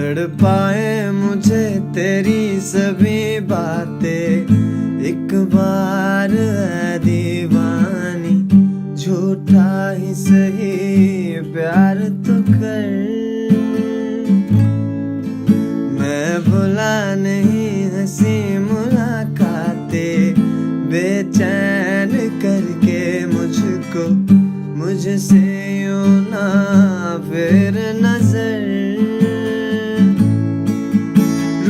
तड़पाए मुझे तेरी सभी बातें। एक बार ऐ दीवानी झूठा ही सही प्यार तो कर। मैं भुला नहीं हंसी मुलाकातें बेचैन करके मुझको मुझसे